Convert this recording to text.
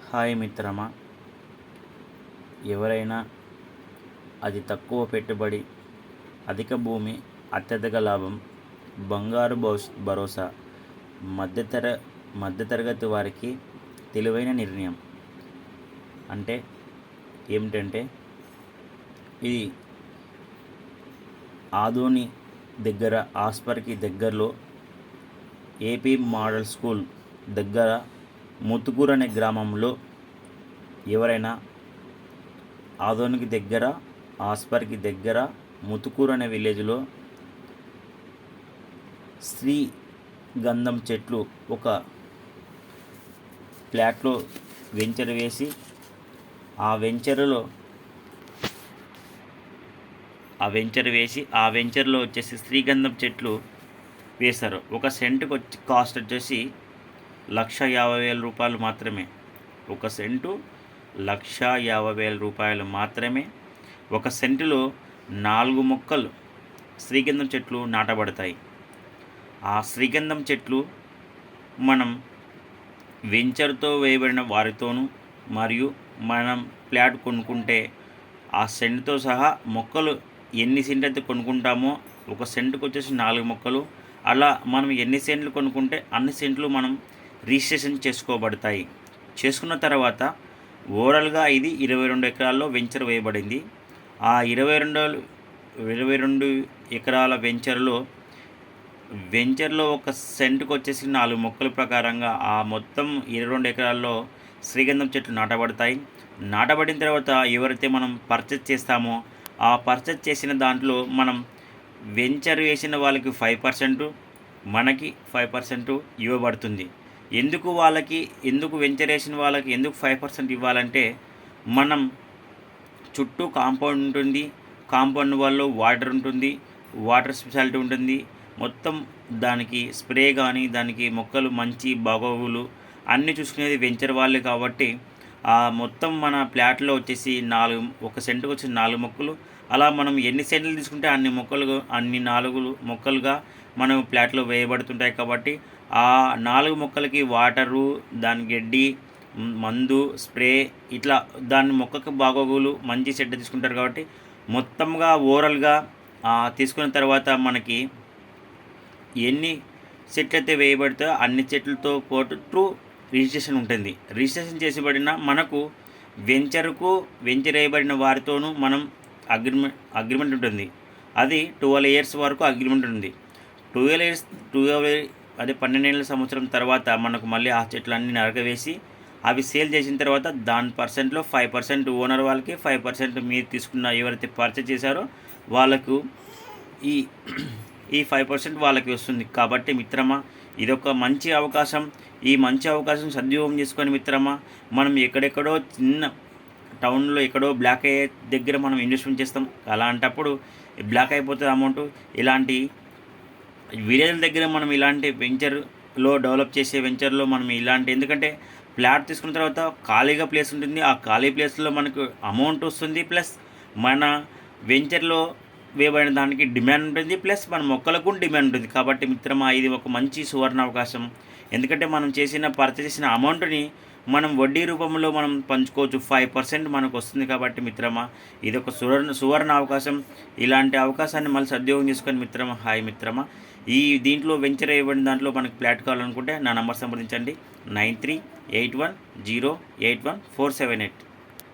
Hi మిత్రమా, ఎవరైనా అతి తక్కువ పెట్టుబడి, అధిక భూమి, అత్యధిక లాభం, బంగారు భరోసా, మధ్యతర మధ్యతరగతి వారికి తెలివైన నిర్ణయం అంటే ఏమిటంటే, ఇది ఆదోని దగ్గర ఆస్పర్కి దగ్గరలో ఏపీ మోడల్ స్కూల్ దగ్గర ముతుకూరు అనే గ్రామంలో ఎవరైనా ఆదోనికి దగ్గర ఆస్పర్కి దగ్గర ముతుకూరు అనే విలేజ్లో శ్రీ గంధం చెట్లు ఒక ఫ్లాట్లో వెంచర్ వేసి ఆ వెంచర్లో వచ్చేసి శ్రీగంధం చెట్లు వేశారు. ఒక సెంటుకు వచ్చి కాస్ట్ వచ్చేసి 1,50,000 రూపాయలు మాత్రమే. ఒక సెంటు 1,50,000 రూపాయలు మాత్రమే. ఒక సెంటులో 4 మొక్కలు శ్రీగంధం చెట్లు నాటబడతాయి. ఆ శ్రీగంధం చెట్లు మనం వెంచర్తో వేయబడిన వారితోనూ మరియు మనం ప్లాట్ కొనుక్కుంటే ఆ సెంటుతో సహా మొక్కలు ఎన్ని సెంట్లు అయితే కొనుక్కుంటామో ఒక సెంటుకు వచ్చేసి 4 మొక్కలు, అలా మనం ఎన్ని సెంట్లు కొనుక్కుంటే అన్ని సెంట్లు మనం రిజిస్ట్రేషన్ చేసుకోబడతాయి. చేసుకున్న తర్వాత ఓవరాల్గా ఇది 22 ఎకరాల్లో వెంచర్ వేయబడింది. ఆ 22 ఎకరాల వెంచర్లో ఒక సెంటుకు వచ్చేసి 4 మొక్కల ప్రకారంగా ఆ మొత్తం 22 ఎకరాల్లో శ్రీగంధం చెట్లు నాటబడతాయి. నాటబడిన తర్వాత ఎవరైతే మనం పర్చేజ్ చేస్తామో ఆ పర్చేజ్ చేసిన దాంట్లో మనం వెంచర్ వేసిన వాళ్ళకి 5%, మనకి 5% ఇవ్వబడుతుంది. ఎందుకు వెంచర్ వేసిన వాళ్ళకి ఎందుకు 5% ఇవ్వాలంటే, మనం చుట్టూ కాంపౌండ్ ఉంటుంది, కాంపౌండ్ వల్ల వాటర్ ఉంటుంది, వాటర్ స్పెషాలిటీ ఉంటుంది, మొత్తం దానికి స్ప్రే కానీ దానికి మొక్కలు మంచి బాగోగులు అన్నీ చూసుకునేది వెంచర్ వాళ్ళే. కాబట్టి ఆ మొత్తం మన ప్లాట్లో వచ్చేసి ఒక సెంటుకు వచ్చి 4 మొక్కలు, అలా మనం ఎన్ని సెంట్లు తీసుకుంటే అన్ని 4 మొక్కలుగా మనం ప్లాట్లో వేయబడుతుంటాయి. కాబట్టి ఆ 4 మొక్కలకి వాటరు, దాని గడ్డి, మందు, స్ప్రే, ఇట్లా దాని మొక్కకు బాగోగులు మంచి సెట్ తీసుకుంటారు. కాబట్టి మొత్తంగా ఓవరాల్గా తీసుకున్న తర్వాత మనకి ఎన్ని సెట్లు అయితే వేయబడతాయో అన్ని చెట్లతో పాటు రిజిస్ట్రేషన్ ఉంటుంది. రిజిస్ట్రేషన్ చేసిబడిన మనకు వెంచర్ వేయబడిన వారితోనూ మనం అగ్రిమెంట్ ఉంటుంది. అది 12 years వరకు అగ్రిమెంట్ ఉంది. 12 సంవత్సరం తర్వాత మనకు మళ్ళీ ఆ చెట్లన్నీ నరకవేసి అవి సేల్ చేసిన తర్వాత దాని పర్సెంట్లో 5% ఓనర్ వాళ్ళకి, 5% మీరు తీసుకున్న ఎవరైతే పర్చేజ్ చేశారో వాళ్ళకు ఈ 5% వాళ్ళకి వస్తుంది. కాబట్టి మిత్రమా, ఇదొక మంచి అవకాశం. ఈ మంచి అవకాశం సద్వినియోగం చేసుకొని మిత్రమా, మనం ఎక్కడెక్కడో చిన్న టౌన్లో ఎక్కడో బ్లాక్ అయ్యే దగ్గర మనం ఇన్వెస్ట్మెంట్ చేస్తాం. అలాంటప్పుడు బ్లాక్ అయిపోతుంది అమౌంట్. ఇలాంటి విలేజ్ల దగ్గర మనం ఇలాంటి వెంచర్లో డెవలప్ చేసే వెంచర్లో మనం ఎందుకంటే ప్లాట్ తీసుకున్న తర్వాత ఖాళీగా ప్లేస్ ఉంటుంది. ఆ ఖాళీ ప్లేస్లో మనకు అమౌంట్ వస్తుంది, ప్లస్ మన వెంచర్లో వేయబడిన దానికి డిమాండ్ ఉంటుంది, ప్లస్ మన మొక్కలకు డిమాండ్ ఉంటుంది. కాబట్టి మిత్రమా, ఇది ఒక మంచి సువర్ణ అవకాశం. ఎందుకంటే మనం పర్చేస్ చేసిన అమౌంట్ని మనం వడ్డీ రూపంలో మనం పంచుకోవచ్చు. 5% మనకు వస్తుంది. కాబట్టి మిత్రమా, ఇది ఒక సువర్ణ అవకాశం. ఇలాంటి అవకాశాన్ని మళ్ళీ సద్వినియోగం చేసుకొని మిత్రమా, హాయ్ మిత్రమా, దీంట్లో వెంచర్ వేయబడిన దాంట్లో మనకు ప్లాట్ కావాలనుకుంటే నా నంబర్ సంప్రదించండి 9381081478.